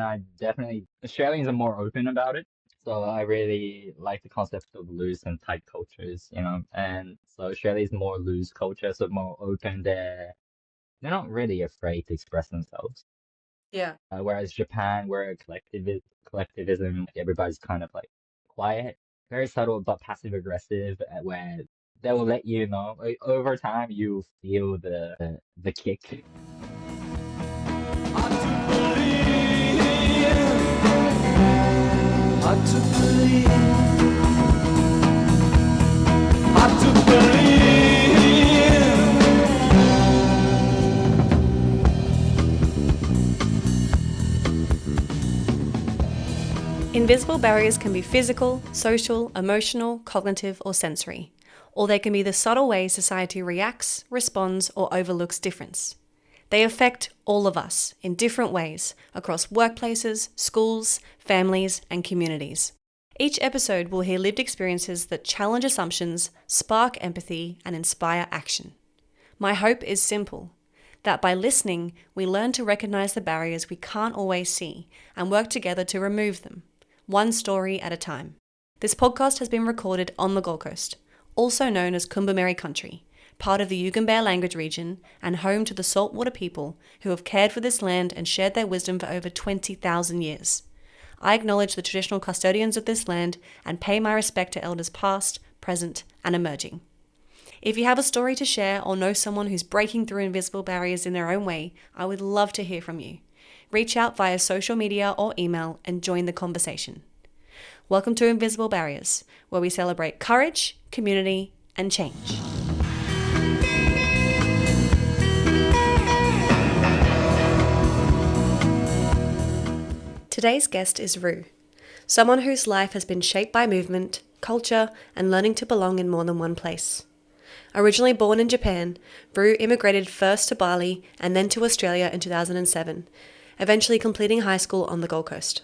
I definitely Australians are more open about it. So I really like the concept of loose and tight cultures, and so Australia's more loose culture, so more open. They're not really afraid to express themselves. Yeah. Whereas Japan, where collectivism, like, everybody's kind of like quiet, very subtle but passive aggressive, where they will let you know, like, over time you feel the kick. Hard to believe, hard to believe, hard to believe. Invisible barriers can be physical, social, emotional, cognitive, or sensory. Or they can be the subtle ways society reacts, responds, or overlooks difference. They affect all of us in different ways across workplaces, schools, families, and communities. Each episode will hear lived experiences that challenge assumptions, spark empathy, and inspire action. My hope is simple: that by listening, we learn to recognize the barriers we can't always see and work together to remove them, one story at a time. This podcast has been recorded on the Gold Coast, also known as Kumbameri Country, part of the Yugambeh language region and home to the saltwater people who have cared for this land and shared their wisdom for over 20,000 years. I acknowledge the traditional custodians of this land and pay my respect to elders past, present, and emerging. If you have a story to share or know someone who's breaking through invisible barriers in their own way, I would love to hear from you. Reach out via social media or email and join the conversation. Welcome to Invisible Barriers, where we celebrate courage, community, and change. Today's guest is Rue, someone whose life has been shaped by movement, culture, and learning to belong in more than one place. Originally born in Japan, Rue immigrated first to Bali and then to Australia in 2007, eventually completing high school on the Gold Coast.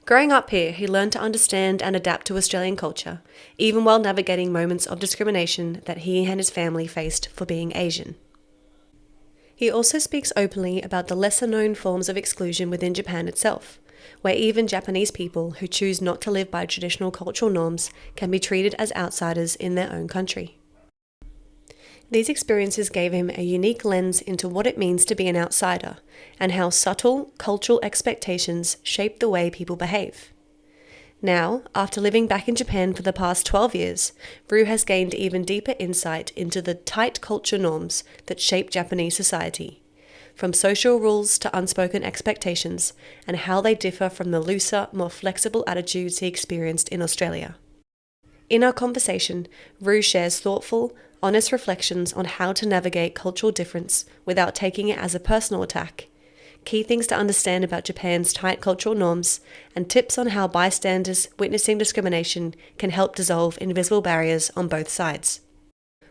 Growing up here, he learned to understand and adapt to Australian culture, even while navigating moments of discrimination that he and his family faced for being Asian. He also speaks openly about the lesser-known forms of exclusion within Japan itself, where even Japanese people who choose not to live by traditional cultural norms can be treated as outsiders in their own country. These experiences gave him a unique lens into what it means to be an outsider and how subtle cultural expectations shape the way people behave. Now, after living back in Japan for the past 12 years, Rue has gained even deeper insight into the tight culture norms that shape Japanese society, from social rules to unspoken expectations, and how they differ from the looser, more flexible attitudes he experienced in Australia. In our conversation, Rue shares thoughtful, honest reflections on how to navigate cultural difference without taking it as a personal attack, key things to understand about Japan's tight cultural norms, and tips on how bystanders witnessing discrimination can help dissolve invisible barriers on both sides.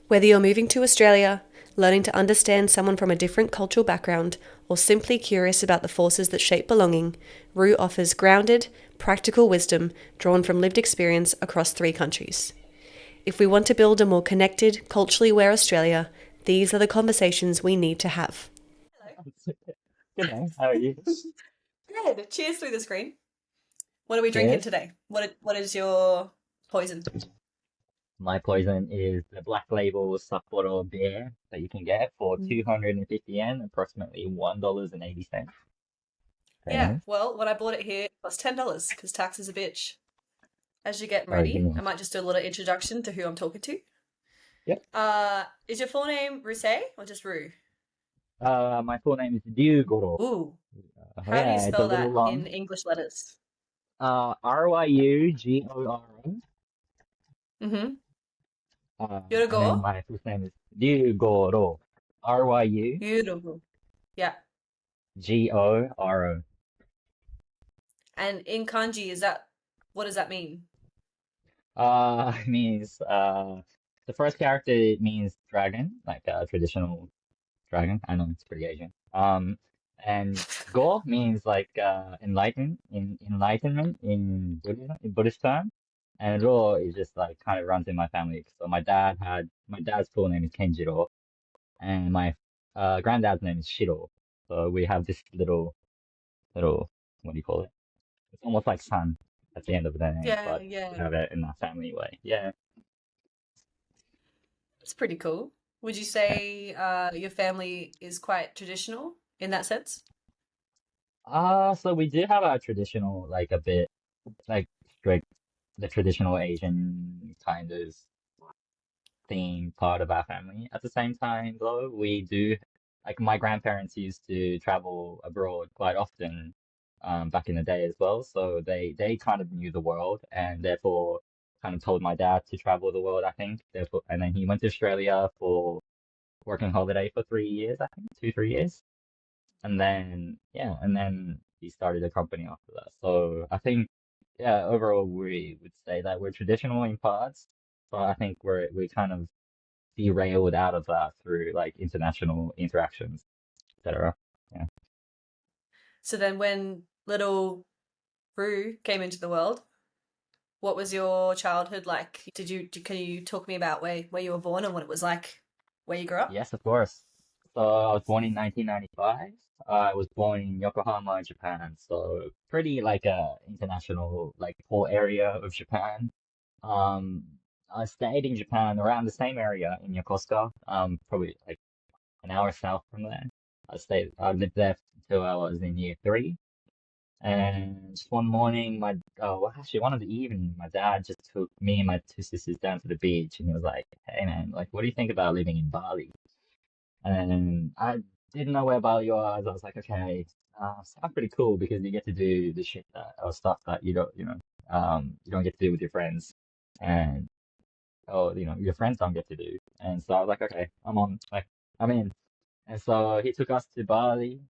Whether you're moving to Australia, learning to understand someone from a different cultural background, or simply curious about the forces that shape belonging, Rue offers grounded, practical wisdom drawn from lived experience across 3 countries. If we want to build a more connected, culturally aware Australia, these are the conversations we need to have. Good day. How are you? Good. Cheers through the screen. What are we drinking Cheers. today? What is your poison? My poison is the black label Sapporo beer that you can get for 250 yen, approximately $1.80. Yeah, Famous. well, when I bought it here, it was $10 because tax is a bitch. As you get Sorry, give ready, me. I might just do a little introduction to who I'm talking to. Yep. Is your full name Ruse or just Rue? My full name is Ryugoro. Ooh. How do you Yeah, it's a spell little that in long. English letters? Ryugoro. Mm-hmm. And then Yorugo? my first name is Ryugoro. Ryugoro. Yorugo. Yeah. And in kanji, what does that mean? Means the first character means dragon, like a traditional dragon. I know it's pretty Asian. And Go means like enlightenment in Buddhism, in Buddhist term. And Ro is just like kind of runs in my family. So my dad's full name is Kenjiro, and my granddad's name is Shiro. So we have this little little, what do you call it? It's almost like son at the end of the name, Yeah, but we yeah. have it in that family way. Yeah. It's pretty cool. Would you Yeah. say your family is quite traditional in that sense? So we do have our traditional, like a bit like strict, the traditional Asian kind of theme part of our family. At the same time, though, we do, like my grandparents used to travel abroad quite often, back in the day as well. So they kind of knew the world and therefore kind of told my dad to travel the world, I think. Therefore, and then he went to Australia for working holiday for 3 years, I think, 2, 3 years. And then, yeah, and then he started a company after that. So I think, yeah, overall we would say that we're traditional in parts, but I think we kind of derailed out of that through like international interactions, etc. Yeah. So then when little Rue came into the world, what was your childhood like? Can you talk me about where you were born and what it was like where you grew up? Yes, of course. So I was born in 1995. I was born in Yokohama, Japan. So pretty like a international like whole area of Japan. Um, I stayed in Japan around the same area in Yokosuka, probably like an hour south from there. I lived there until I was in year three. And just one morning, well, actually, one of the evening, my dad just took me and my two sisters down to the beach, and he was like, "Hey, man, like, what do you think about living in Bali?" And I didn't know where Bali was. I was like, "Okay, sounds pretty cool because you get to do the shit that or stuff that you don't get to do with your friends, and your friends don't get to do." And so I was like, "Okay, I'm in." And so he took us to Bali.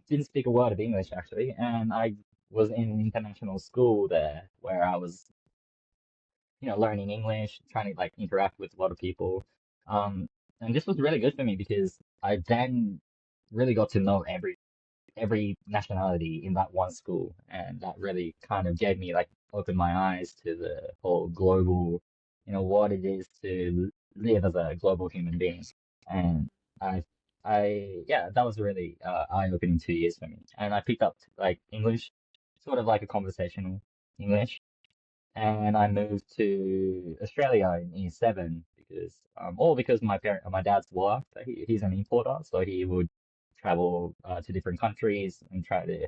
Didn't speak a word of English actually, and I was in an international school there where I was, learning English, trying to like interact with a lot of people. Um, and this was really good for me because I then really got to know every nationality in that one school, and that really kind of gave me like opened my eyes to the whole global, what it is to live as a global human being. And I, yeah, that was really eye-opening 2 years for me. And I picked up like English, sort of like a conversational English, and I moved to Australia in year seven because, all because my dad's work, he's an importer, so he would travel to different countries and try to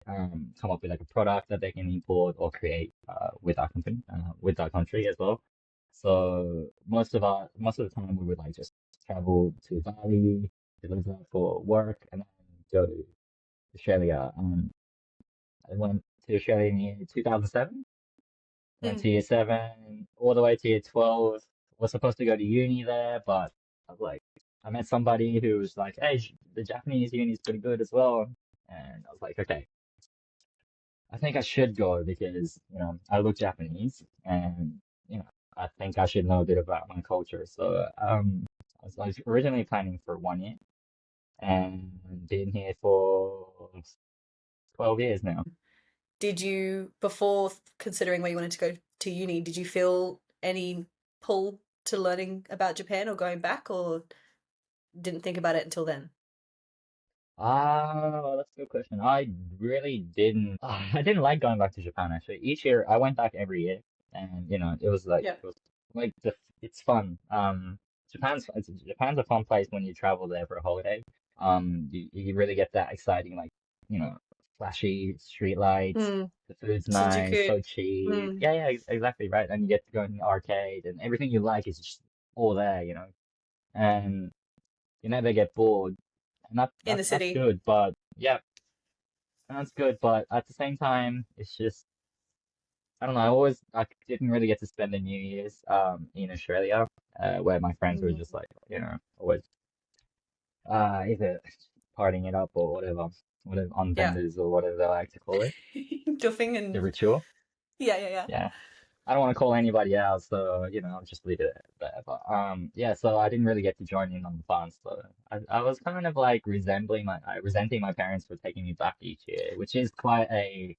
come up with like a product that they can import or create with our company, with our country as well. So most of the time we would like just travel to Bali, to live there for work, and then go to Australia. I went to Australia in year 2007. Went Mm. to year seven, all the way to year 12. Was supposed to go to uni there, but I was like, I met somebody who was like, hey, the Japanese uni is pretty good as well. And I was like, okay, I think I should go because, I look Japanese and, I think I should know a bit about my culture. So, I was originally planning for 1 year and been here for 12 years now. Did you, before considering where you wanted to go to uni, did you feel any pull to learning about Japan or going back, or didn't think about it until then? Ah, that's a good question. I really didn't. I didn't like going back to Japan actually. Each year I went back every year, and Yeah. it was like it's fun. Japan's a fun place when you travel there for a holiday. You really get that exciting like you know flashy street lights. Mm. The food's nice, Shinjuku. so cheap. Mm. Yeah, yeah, exactly right. And you get to go in the arcade, and everything you like is just all there, and you never get bored, and In the that's city. good. But yeah, that's good. But at the same time, it's just I don't know. I didn't really get to spend the New Year's in Australia, where my friends were Mm. just like always either partying it up or whatever on Yeah. vendors or whatever they like to call it, Duffing the and ritual. yeah, yeah, yeah. Yeah. I don't want to call anybody out, so I'll just leave it there. But yeah, so I didn't really get to join in on the fun. So I was kind of like resenting my parents for taking me back each year, which is quite a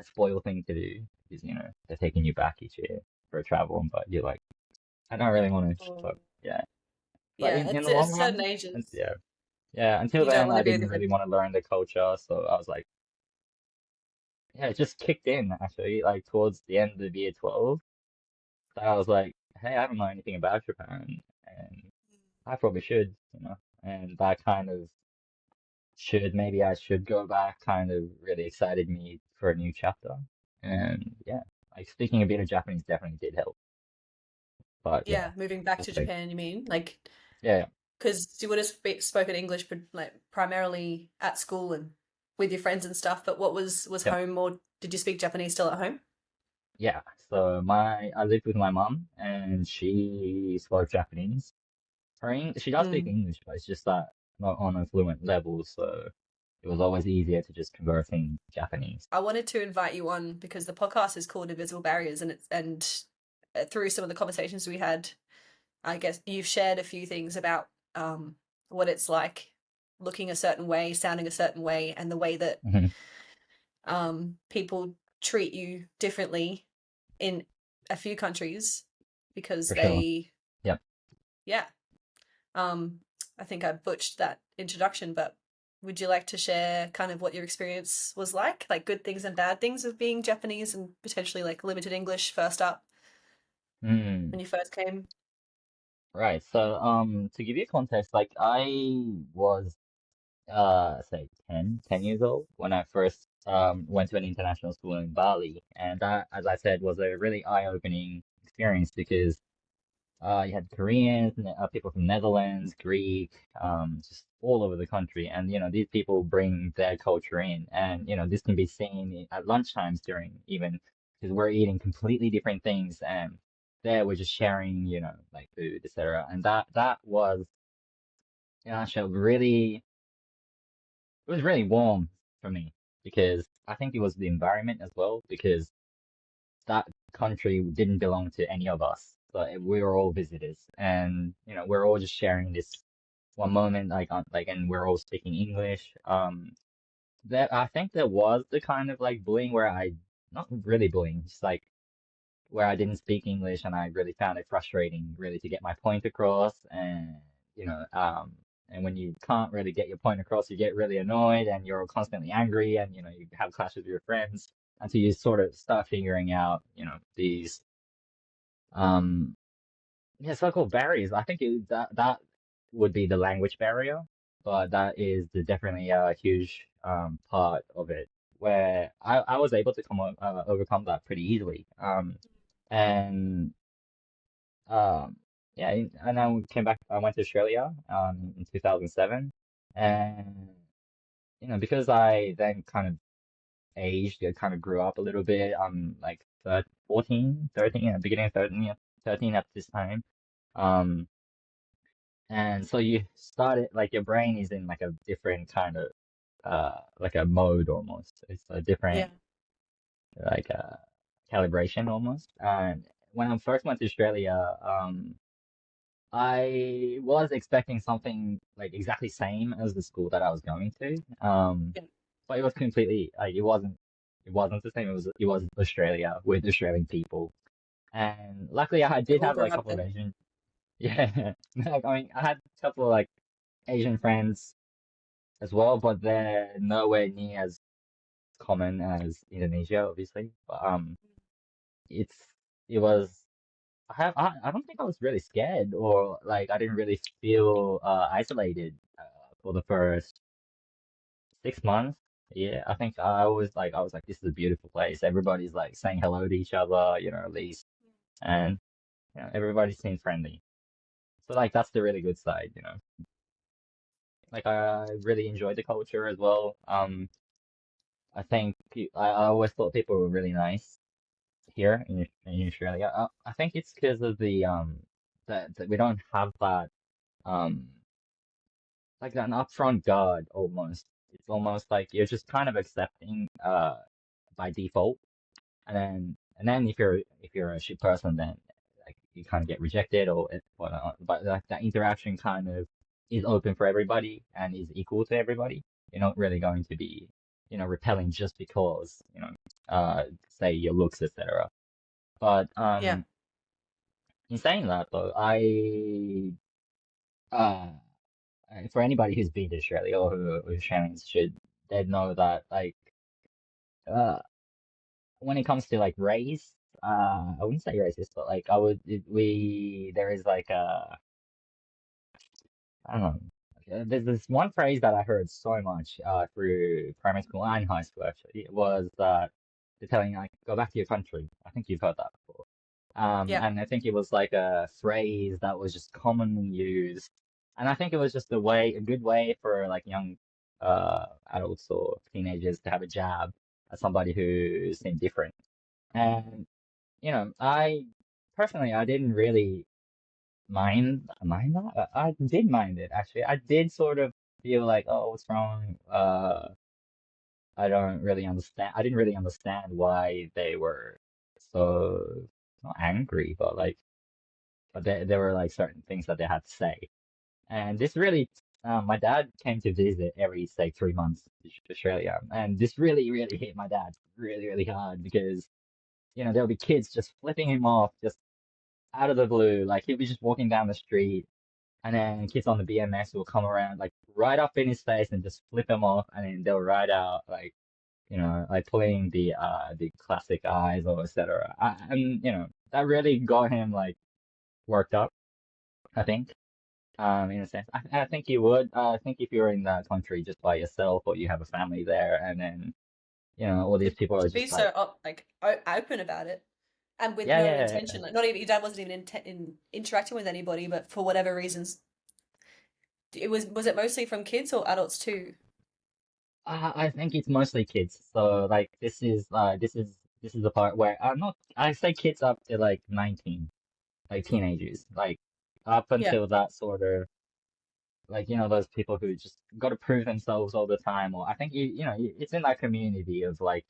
spoiled thing to do because they're taking you back each year for a travel, but you're like, I don't really want to. So Mm. yeah, but Yeah, in it's the at long certain run, and ages. yeah, yeah. Until You don't then, want I to be with didn't your really friends. want to learn the culture, so I was like. yeah, it just kicked in actually, like towards the end of year 12. So I was like, hey, I don't know anything about Japan, and I probably should, and that kind of maybe I should go back kind of really excited me for a new chapter. And yeah, like speaking a bit of Japanese definitely did help. But yeah, Yeah, moving back we'll to see. Japan, you mean? Like, Yeah, because you would have spoken English, but like primarily at school and with your friends and stuff. But what was yeah, home, or did you speak Japanese still at home? yeah. So I lived with my mom and she spoke Japanese. She does speak Mm. English, but it's just that not on a fluent level, so it was always easier to just converse in Japanese. I wanted to invite you on because the podcast is called Invisible Barriers, and through some of the conversations we had, I guess you've shared a few things about what it's like looking a certain way, sounding a certain way, and the way that Hmm. people treat you differently in a few countries because For sure. they, Yep. yeah. Um, I think I butchered that introduction, but would you like to share kind of what your experience was like good things and bad things of being Japanese and potentially like limited English first up Mm. when you first came? Right. So to give you context, like I was say 10 years old when I first went to an international school in Bali, and that, as I said, was a really eye-opening experience because you had Koreans, people from Netherlands, Greek, just all over the country. And, these people bring their culture in. And, this can be seen at lunchtimes during even, because we're eating completely different things. And there we're just sharing, like food, etc. And that was, in a nutshell, really, it was really warm for me because I think it was the environment as well, because that country didn't belong to any of us. So we were all visitors, and we're all just sharing this one moment, and we're all speaking English. That I think there was the kind of like bullying where not really bullying, just like where I didn't speak English, and I really found it frustrating, really, to get my point across, and you know, um. And when you can't really get your point across, you get really annoyed and you're constantly angry and you have clashes with your friends until you sort of start figuring out, these um, yeah, so-called barriers. I think that would be the language barrier, but that is definitely a huge part of it, where I was able to overcome that pretty easily. And um, yeah, and I came back. I went to Australia in 2007, and because I then kind of aged, I kind of grew up a little bit. I'm like 14, 13, beginning of 13, yeah, 13 at this time. Um, and so you started like your brain is in like a different kind of like a mode almost. It's a Yeah. different like calibration almost. And when I first went to Australia, I was expecting something like exactly same as the school that I was going to. Yeah. But it was completely like it wasn't the same. It was Australia with Australian people. And luckily I We did all have grow like a up couple of there. Asian, yeah. Like, I mean, I had a couple of like Asian friends as well, but they're nowhere near as common as Indonesia, obviously. But it's it was I don't think I was really scared, or like I didn't really feel isolated for the first 6 months. Yeah, I think I was like, this is a beautiful place. Everybody's like saying hello to each other, at least, and everybody seems friendly. So like that's the really good side. Like I really enjoyed the culture as well. I think I always thought people were really nice here in Australia. I think it's because of the that we don't have that um like an upfront guard almost. It's almost like you're just kind of accepting by default, and then if you're a shit person, then like you kind of get rejected or whatnot. But like that interaction kind of is open for everybody and is equal to everybody. You're not really going to be repelling just because say your looks, etc. But Yeah. in saying that though, uh for anybody who's been to Australia or who Australians should they know that like when it comes to like race, I wouldn't say racist, but like we there is like I don't know. There's this one phrase that I heard so much through primary school and high school actually. It was that they're telling you like go back to your country. I think you've heard that before. Yeah. And I think it was like a phrase that was just commonly used, and I think it was just a good way for like young adults or teenagers to have a jab at somebody who seemed different. And I personally I didn't really mind that. I did mind it actually. I did sort of feel like, oh, what's wrong? I don't really understand. I didn't really understand why they were so not angry, but like, but there were like certain things that they had to say. And this really, my dad came to visit every say 3 months to Australia, and this really hit my dad really hard because there'll be kids just flipping him off just out of the blue. Like he'll be just walking down the street, and then kids on the BMX will come around like right up in his face and just flip him off, and then they'll ride out like like playing the classic eyes or etc. And that really got him like worked up, I think. In a sense, I think you would. I think if you're in that country just by yourself or you have a family there, and then all these people are To be just so like, open about it, and with yeah, no yeah, yeah. intention, like not even your dad wasn't even interacting with anybody, but for whatever reasons, was it mostly from kids or adults too? I think it's mostly kids. So like this is the part where I'm not. I say kids up to like 19, like teenagers, like up Yeah. until that sort of like those people who just got to prove themselves all the time. Or I think it's in that community of like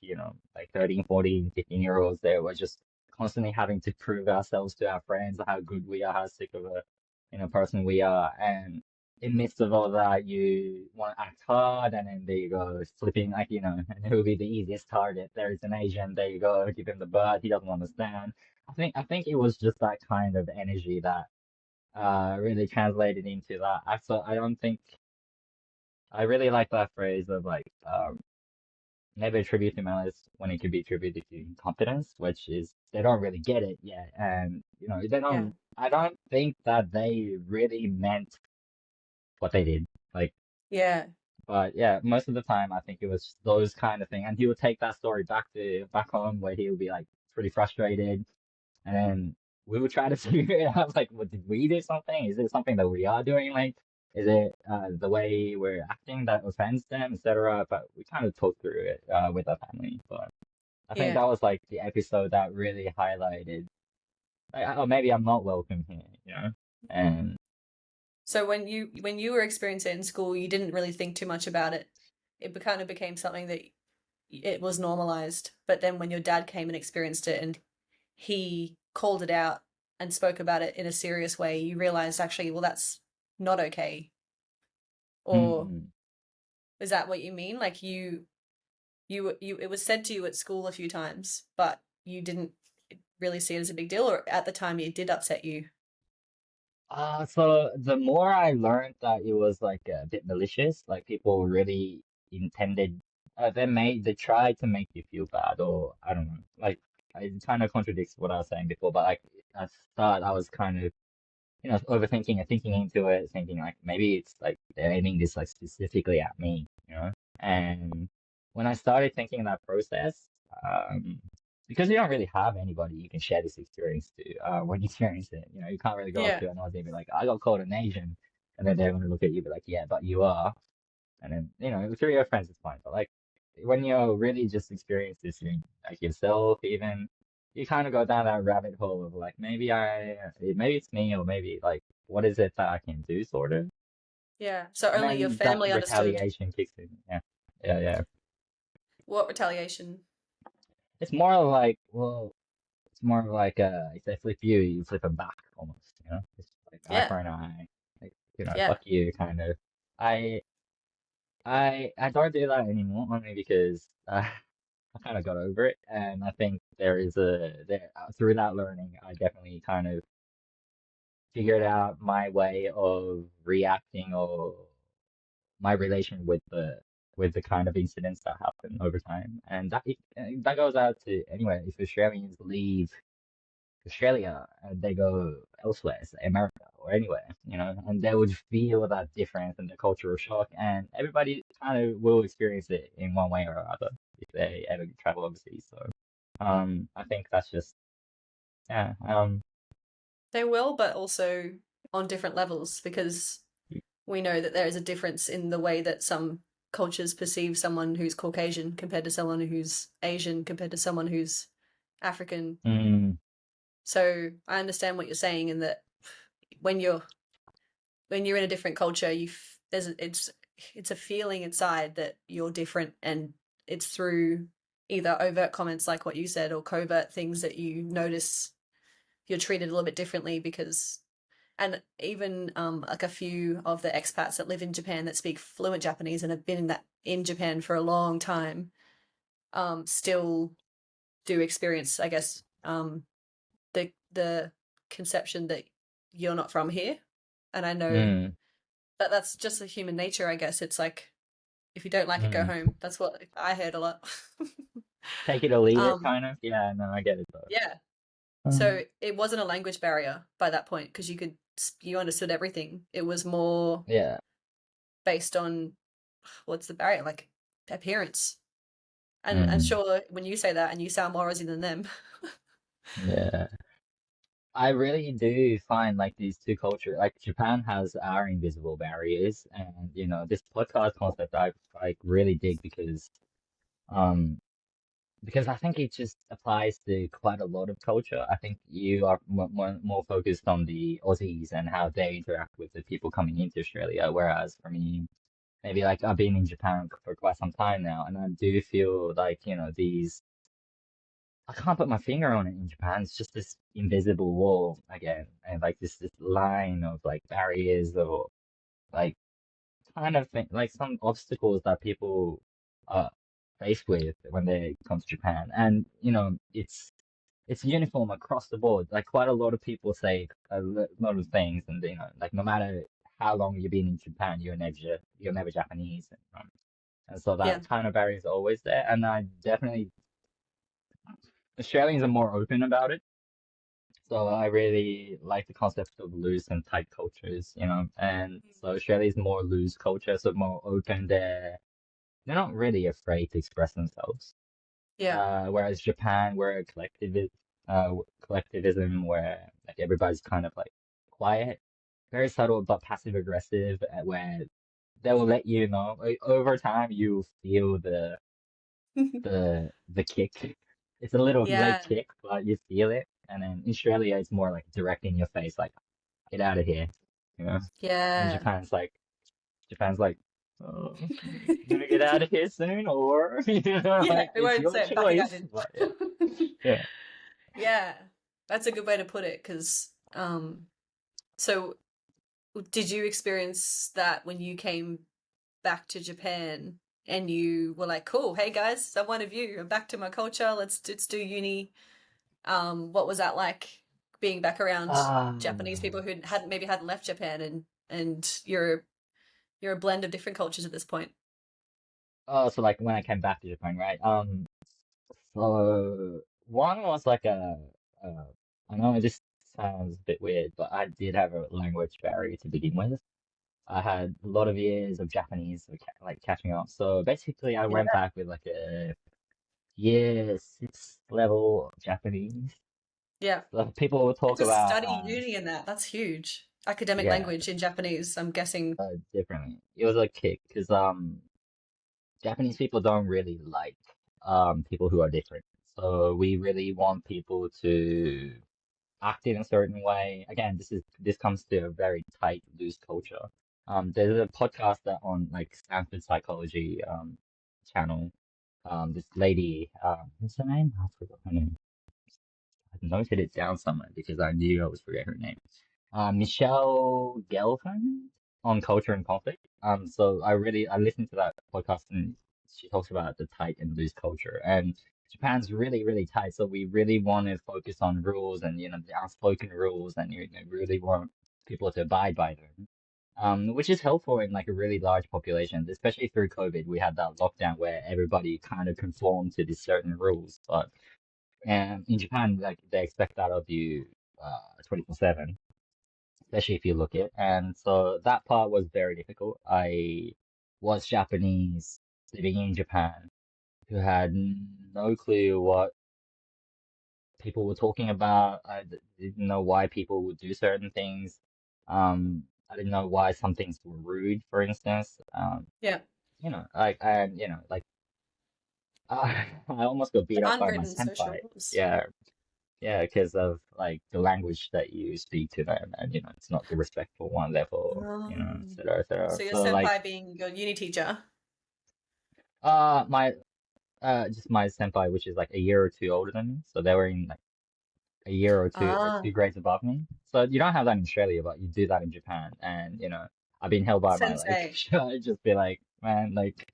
like 13, 14, 15 year olds there. We're just constantly having to prove ourselves to our friends how good we are, how sick of a person we are. And in midst of all that, you want to act hard, and then there you go, flipping like and who will be the easiest target? There is an Asian, there you go, give him the bird, he doesn't understand. I think it was just that kind of energy that really translated into that. I don't think I really like that phrase of like never attribute to malice when it could be attributed to incompetence, which is they don't really get it yet, and they Yeah. don't. I don't think that they really meant what they did. Like, Yeah. but yeah, most of the time I think it was those kind of thing, and he would take that story back home where he would be like pretty frustrated. And then we would try to figure it out, like, what did we do something? Is it something that we are doing? Like, is it the way we're acting that offends them, etc.? But we kind of talked through it with our family. But I think Yeah. that was like the episode that really highlighted, like, oh, maybe I'm not welcome here. And So when you were experiencing it in school, you didn't really think too much about it. It kind of became something that it was normalized. But then when your dad came and experienced it and he called it out and spoke about it in a serious way, you realized actually, well, that's not okay. Or mm, is that what you mean? Like it was said to you at school a few times, but you didn't really see it as a big deal, or at the time it did upset you. so the more I learned that it was like a bit malicious, like people really intended, they tried to make you feel bad, or I don't know, like it kind of contradicts what I was saying before, but like at start I was kind of, overthinking and thinking into it, thinking like maybe it's like they're aiming this like specifically at me. And when I started thinking that process, um, because you don't really have anybody you can share this experience to when you experience it. You can't really go up Yeah. to an Aussie and be like, I got called an Asian, and then they're going to look at you and be like, yeah, but you are. And then, through your friends, it's fine. But like when you're really just experience this in, like yourself, even you kind of go down that rabbit hole of like maybe it's me, or maybe like what is it that I can do, sort of. Yeah. So And only your then that family understood. retaliation kicks in. Yeah, yeah, yeah. What retaliation? It's more of like, well, it's more of like if they flip you, you flip them back almost. It's like eye Yeah. for an eye, like Yeah. fuck you, kind of. I I don't do that anymore, only because I kind of got over it, and I think through that learning, I definitely kind of figured out my way of reacting, or my relation with with the kind of incidents that happen over time, and that goes out to anywhere. If Australians leave Australia and they go elsewhere, say America or anywhere, and they would feel that difference and the cultural shock, and everybody kind of will experience it in one way or other if they ever travel overseas. So, I think that's just yeah, They will, but also on different levels because we know that there is a difference in the way that some cultures perceive someone who's Caucasian compared to someone who's Asian compared to someone who's African. mm, So I understand what you're saying in that when you're in a different culture, it's a feeling inside that you're different, and it's through either overt comments like what you said or covert things that you notice you're treated a little bit differently because and even like a few of the expats that live in Japan that speak fluent Japanese and have been in Japan for a long time still do experience, I guess, the conception that you're not from here. And I know mm, that that's just a human nature, I guess. It's like if you don't like it, go mm. home. That's what I heard a lot. Take it or leave it, um, kind of. Yeah, no, I get it though. yeah. So Um, it wasn't a language barrier by that point because you understood everything. It was more yeah, based on what's the barrier, like appearance. And mm, sure, when you say that and you sound more Aussie than them. yeah. I really do find like these two cultures, like Japan has our invisible barriers, and this podcast concept I like really dig um because I think it just applies to quite a lot of culture. I think you are more focused on the Aussies and how they interact with the people coming into Australia, whereas for me, maybe like I've been in Japan for quite some time now, and I do feel like these. I can't put my finger on it in Japan. It's just this invisible wall again, and like this line of like barriers or like kind of thing, like some obstacles that people are faced with when they come to Japan. And it's uniform across the board. Like quite a lot of people say lot of things, and like no matter how long you've been in Japan, you're never Japanese, and so Yeah. that kind of barrier is always there. And I definitely Australians are more open about it. So I really like the concept of loose and tight cultures, and so Australia's more loose culture, so more open. They're not really afraid to express themselves. Yeah. Whereas Japan, we're a collectivism where like everybody's kind of like quiet, very subtle but passive aggressive, where they will let you know like, over time you feel the kick. It's a little late Yeah. kick, but you feel it. And then in Australia, it's more like direct in your face, like get out of here, you know. And Yeah. Japan's like, oh, you gonna get out of here soon, or Yeah. like We it's won't your say it back choice. again. But yeah, yeah. Yeah. That's a good way to put it because so did you experience that when you came back to Japan and you were like, cool, hey guys, I'm one of you. I'm back to my culture. Let's do uni. What was that like being back around Japanese Um, people who hadn't left Japan and you're a blend of different cultures at this point. oh, so like when I came back to Japan, right? So one was like I know this sounds a bit weird, but I did have a language barrier to begin with. I had a lot of years of Japanese like catching up. So basically, I Yeah. went back with like a year six level of Japanese. Yeah. So people will And talk to about study uni in that's huge. Academic yeah, language in Japanese, I'm guessing. differently. It was a kick because Japanese people don't really like people who are different. So we really want people to act in a certain way. Again, this comes to a very tight, loose culture. There's a podcast that on like Stanford Psychology channel. This lady, what's her name? I forgot her name. I noted it down somewhere because I knew I was forgetting her name. Michelle Gelfand on culture and conflict. So I listened to that podcast and she talks about the tight and loose culture, and Japan's really really tight. So we really want to focus on rules and the unspoken rules, and really want people to abide by them. which is helpful in like a really large population, especially through COVID. We had that lockdown where everybody kind of conformed to these certain rules, but in Japan, like they expect that of you 24/7, especially if you look it. And so that part was very difficult. I was Japanese living in Japan who had no clue what people were talking about. Didn't know why people would do certain things. I didn't know why some things were rude, for instance. Yeah. Like I almost got beat The up by my unwritten social senpai. rules. Yeah, yeah, because of like the language that you speak to them, and it's not the respectful one level, et Um, cetera, et cetera. so your So like, senpai being your uni teacher. my just my senpai, which is like a year or two older than me, so they were in like a year or Ah, two grades above me. So you don't have that in Australia, but you do that in Japan. And I've been held by my leg. sensei. I'd just be like, man, like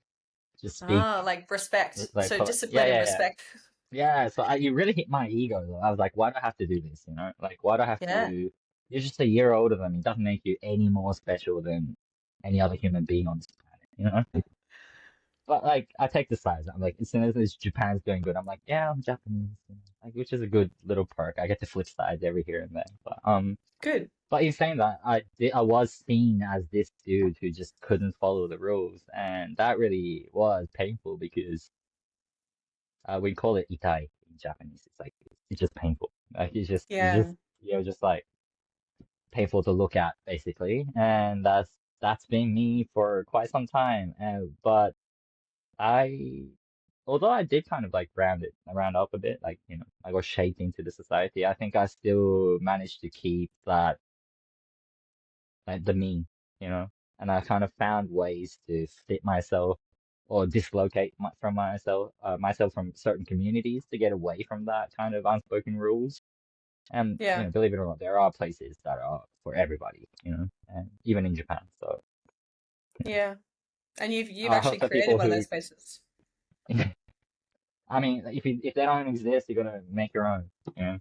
just speak, Ah, like respect. like, So yeah, discipline and yeah, yeah. respect. Yeah, so you really hit my ego. Though. I was like, why do I have to do this? Like why do I have Yeah. to? You're just a year older than me. It doesn't make you any more special than any other human being on this planet. But like, I take the sides. I'm like, as soon as this Japan's doing good, I'm like, yeah, I'm Japanese, like, which is a good little perk. I get to flip sides every here and there. Good. But in saying that, I was seen as this dude who just couldn't follow the rules, and that really was painful because we call it itai in Japanese. It's like it's just painful. Like Yeah. just like painful to look at basically, and that's been me for quite some time. But I, although I did kind of like round up a bit, like I got shaped into the society. I think I still managed to keep that like the me, you know, and I kind of found ways to fit myself or dislocate from myself from certain communities to get away from that kind of unspoken rules. And Yeah. believe it or not, there are places that are for everybody, and even in Japan. So Yeah. And you've I actually hope that created people one of who, those spaces. I mean, if they don't exist, you're gonna make your own. You know.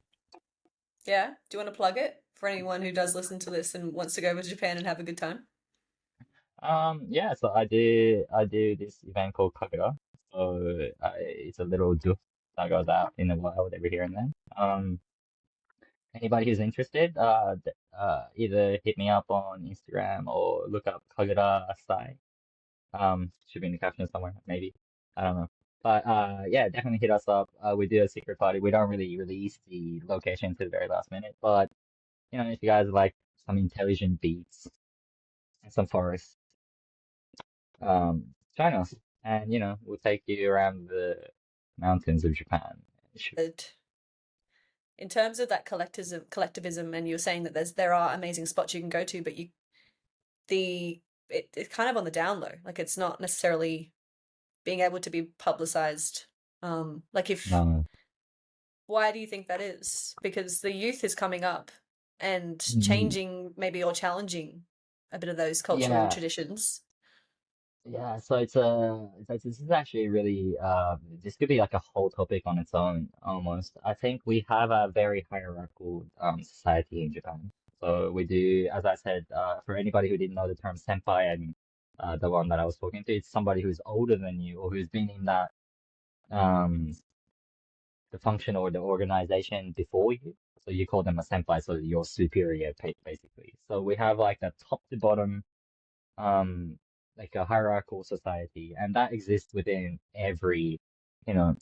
Yeah. Do you want to plug it for anyone who does listen to this and wants to go over to Japan and have a good time? Yeah, so I do this event called Kagura. So it's a little doof that goes out in the wild every here and then. Anybody who's interested, either hit me up on Instagram or look up Kagura Sai. Should be in the caption somewhere, maybe. I don't know. But yeah, definitely hit us up. We do a secret party. We don't really release the location to the very last minute, but if you guys like some intelligent beats and some forest, join us, and we'll take you around the mountains of Japan. That in terms of that collectivism, and you're saying that there are amazing spots you can go to, but the it's kind of on the down low. Like it's not necessarily being able to be publicized. Like if No. why do you think that is? Because the youth is coming up and Mm, changing maybe or challenging a bit of those cultural yeah, traditions. yeah. So this is actually really this could be like a whole topic on its own almost. I think we have a very hierarchical society in Japan. So we do, as I said, for anybody who didn't know the term senpai, and the one that I was talking to, it's somebody who's older than you or who's been in that um the function or the organization before you. So you call them a senpai, so your superior, basically. So we have like a top to bottom, um, like a hierarchical society, and that exists within every, you know,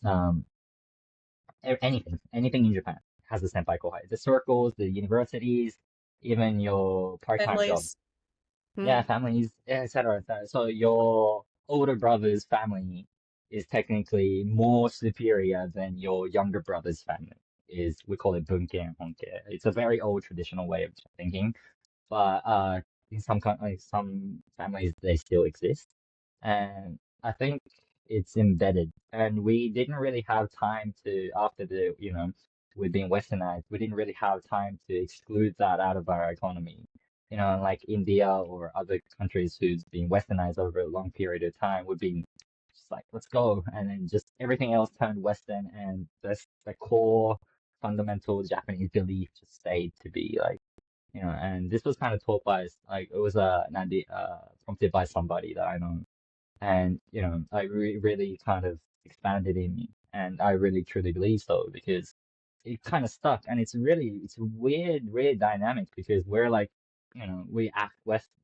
anything in Japan has a senpai kohai. The circles, the universities, even your part-time jobs. Families. Yeah, Hmm. families, yeah, et cetera, et cetera. So your older brother's family is technically more superior than your younger brother's family. We call it bunken honke. It's a very old traditional way of thinking, but in some families they still exist, and I think it's embedded. And we didn't really have time to after the we've been westernized. We didn't really have time to exclude that out of our economy. Like India or other countries who's been westernized over a long period of time, we've been just like, let's go, and then just everything else turned Western, and the core fundamental Japanese belief just stayed to be like And this was kind of taught by like it was an idea prompted by somebody that I know, and I really kind of expanded in me, and I really truly believe so because it kind of stuck, and it's a weird dynamic because we're like, we act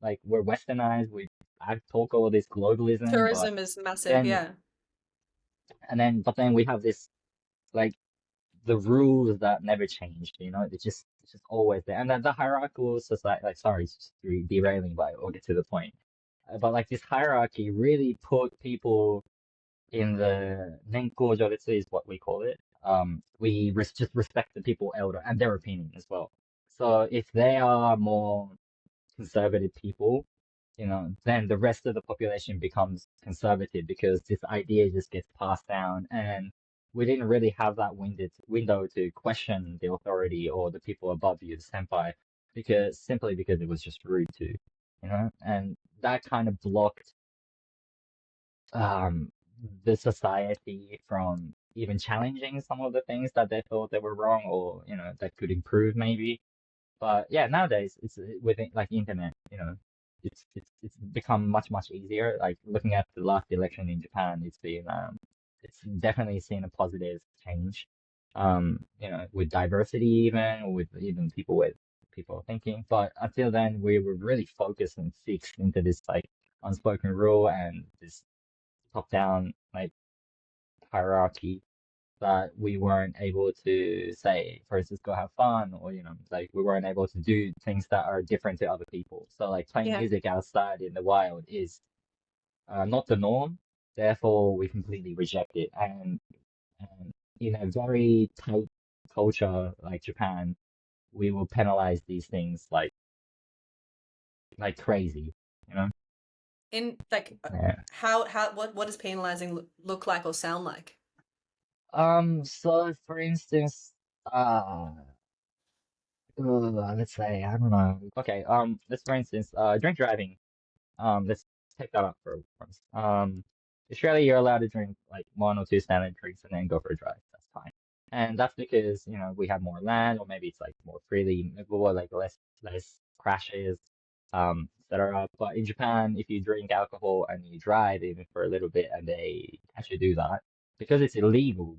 like we're westernized, we act talk all this globalism, but Tourism is massive, then yeah. but then we have this like the rules that never changed, it's just always there. And then the hierarchical society, like, sorry, it's just derailing, but I'll get to the point. But like this hierarchy really put people in the Nenko Joritsu is what we call it. We just respect the people elder and their opinion as well. So if they are more conservative people, then the rest of the population becomes conservative because this idea just gets passed down. And we didn't really have that window to question the authority or the people above you, the senpai, because simply because it was just rude and that kind of blocked um, the society from even challenging some of the things that they thought they were wrong or that could improve maybe. But yeah, nowadays it's within like internet, it's become much easier. Like looking at the last election in Japan, it's definitely seen a positive change. With diversity even, or with even people thinking. But until then, we were really focused and fixed into this like unspoken rule and this top-down like hierarchy that we weren't able to say, for instance, go have fun, or like we weren't able to do things that are different to other people. So like playing Yeah. music outside in the wild is not the norm. Therefore, we completely reject it. And in a very tight culture like Japan, we will penalize these things like crazy, you know? In like Yeah. how what does penalizing look like or sound like? So for instance, let's say, I don't know. Okay, let's for instance, drink driving. Let's take that up for once. Australia, you're allowed to drink like one or two standard drinks and then go for a drive. That's fine. And that's because, we have more land, or maybe it's like more freely movable, like less crashes, etc. But in Japan, if you drink alcohol and you drive even for a little bit and they actually do that, because it's illegal,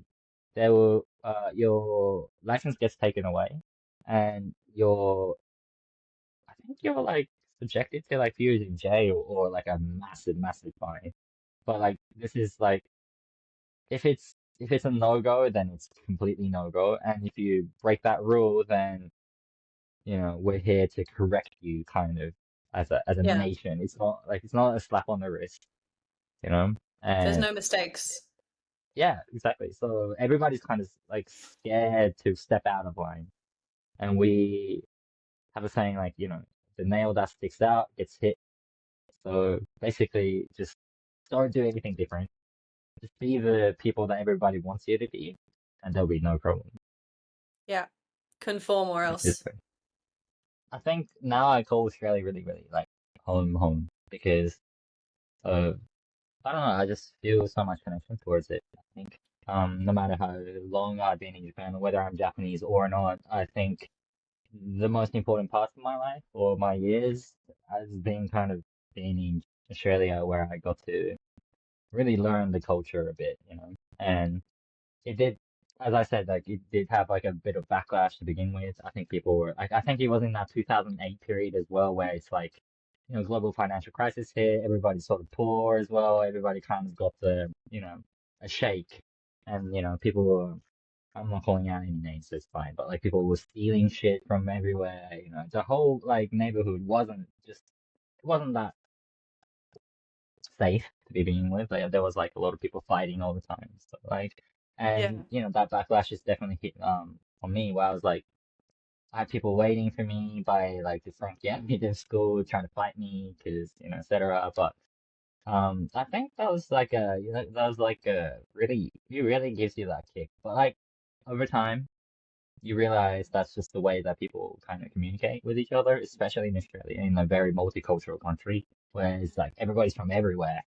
your license gets taken away and I think you're like subjected to like few years in jail or like a massive fine. But like this is like if it's a no-go, then it's completely no-go. And if you break that rule, then we're here to correct you kind of as a Yeah. nation. It's not a slap on the wrist, you know? There's And no mistakes. yeah, exactly. So everybody's kind of like scared to step out of line. And we have a saying like, the nail that sticks out gets hit. So basically, just don't do anything different. Just be the people that everybody wants you to be, and there'll be no problem. Yeah. Conform or Like this else. way. I think now I call Australia really like home because of I don't know. I just feel so much connection towards it. I think no matter how long I've been in Japan, whether I'm Japanese or not, I think the most important parts of my life or my years has been kind of being in Australia, where I got to really learn the culture a bit, and it did, as I said, like it did have like a bit of backlash to begin with. I think people were like, I think it was in that 2008 period as well, where it's like, global financial crisis hit, everybody's sort of poor as well, everybody kind of got a shake, and people were, I'm not calling out any names, so it's fine, but like people were stealing shit from everywhere, the whole like neighborhood it wasn't that safe to begin with. Like, there was like a lot of people fighting all the time. So like, and Yeah. that backlash is definitely hit on me, where I was like, I had people waiting for me by like the front gate of school trying to fight me because etc. But I think that was like a really it really gives you that kick. But like over time, you realize that's just the way that people kind of communicate with each other, especially in Australia, in a very multicultural country, where it's like everybody's from everywhere.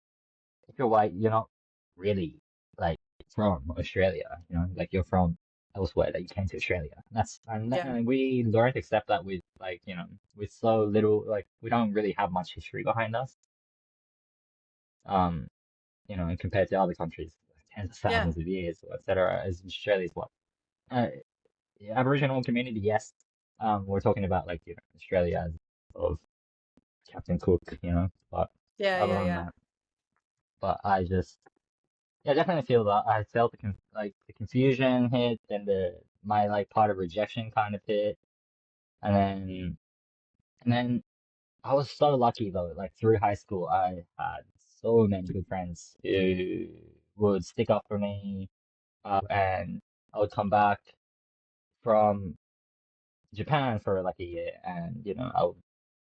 If you're white, you're not really like from Australia, like you're from elsewhere that you came to Australia. Yeah. And we learn to accept that with like, with so little, like we don't really have much history behind us. Um, and compared to other countries, like tens of Yeah. thousands of years, or etc. As Australia's what? Uh, Aboriginal community, yes. We're talking about like, Australia as sort of Captain Cook, but Yeah. other Yeah. than Yeah. that, but yeah, I definitely feel that. I felt the confusion hit, and my like part of rejection kind of hit, and then I was so lucky though. Like through high school, I had so many good friends who would stick up for me, and I would come back from Japan for like a year, and I would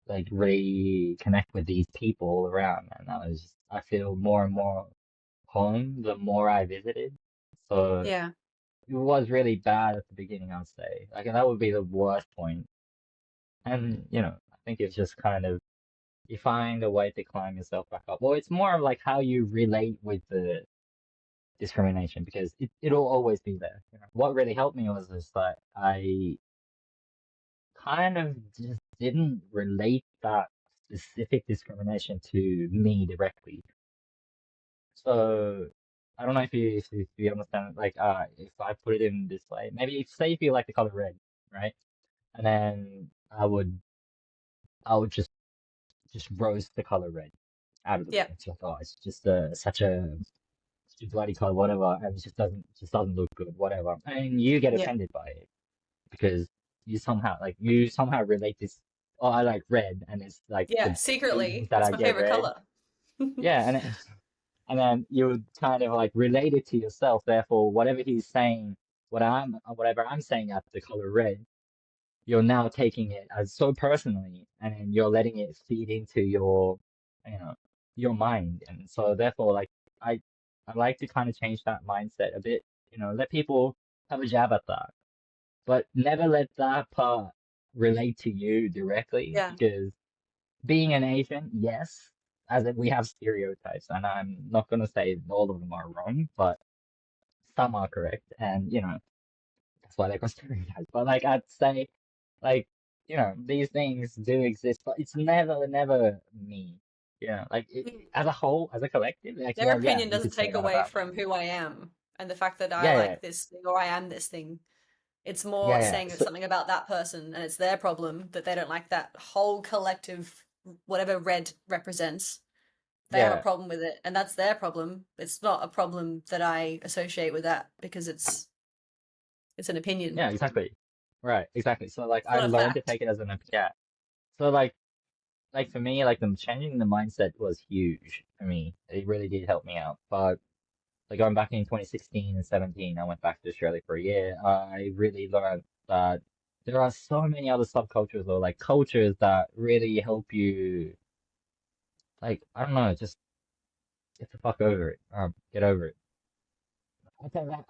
like reconnect with these people all around, and I feel more and more home the more I visited. So Yeah. it was really bad at the beginning, I'd say. Like, and that would be the worst point. And, I think it's just kind of you find a way to climb yourself back up. Well, it's more of like how you relate with the discrimination because it'll always be there. What really helped me was just that I kind of just didn't relate that specific discrimination to me directly. So I don't know if you understand, like, if I put it in this way, maybe say if you like the color red, right? And then I would just roast the color red out of the way. Yeah. It's like, oh, it's just such a bloody color, whatever, and it just doesn't look good, whatever. And you get Yeah. offended by it because you somehow relate this. Oh, I like red, and it's like Yeah. the reasons Secretly, that it's I my get favorite red. color. Yeah, and then you would kind of like relate it to yourself. Therefore, whatever he's saying, whatever I'm saying at the color red, you're now taking it as so personally, and then you're letting it feed into you know, your mind. And so therefore, like I, I like to kind of change that mindset a bit. Let people have a jab at that, but never let that part relate to you directly, Yeah. because being an Asian, yes, as in we have stereotypes, and I'm not gonna say all of them are wrong, but some are correct, and that's why they're called stereotypes. But like I'd say, like these things do exist, but it's never, never me. Like as a whole, as a collective, like Their yeah, opinion you doesn't could say take that away about from me. who I am and the fact that I Yeah, yeah, like this thing or I am this thing. It's yeah, more yeah. saying it's something about that person and it's their problem that they don't like that whole collective, whatever red represents. They have a Yeah, problem with it, and that's their problem. It's not a problem that I associate with that because it's an opinion. yeah, exactly. Right, exactly. So like It's I not a learned to fact. take it as yeah. So like for me, like the changing the mindset was huge for me. It really did help me out. But like going back in 2016 and 17, I went back to Australia for a year. I really learned that there are so many other subcultures or like cultures that really help you. Like I don't know, just get the fuck over it. Get over it.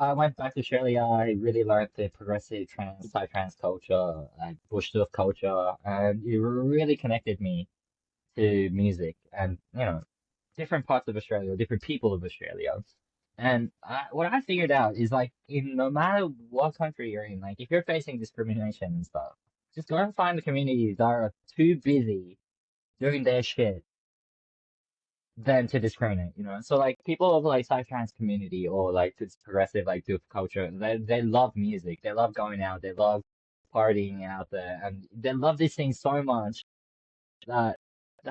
I went back to Australia. I really learned the progressive psytrance culture, like bush stuff culture, and it really connected me to music and different parts of Australia, different people of Australia. And what I figured out is like, in no matter what country you're in, like if you're facing discrimination and stuff, just go and find the communities that are too busy doing their shit than to discriminate. So like people of like trans community or like this progressive like youth culture, they love music, they love going out, they love partying out there, and they love these things so much that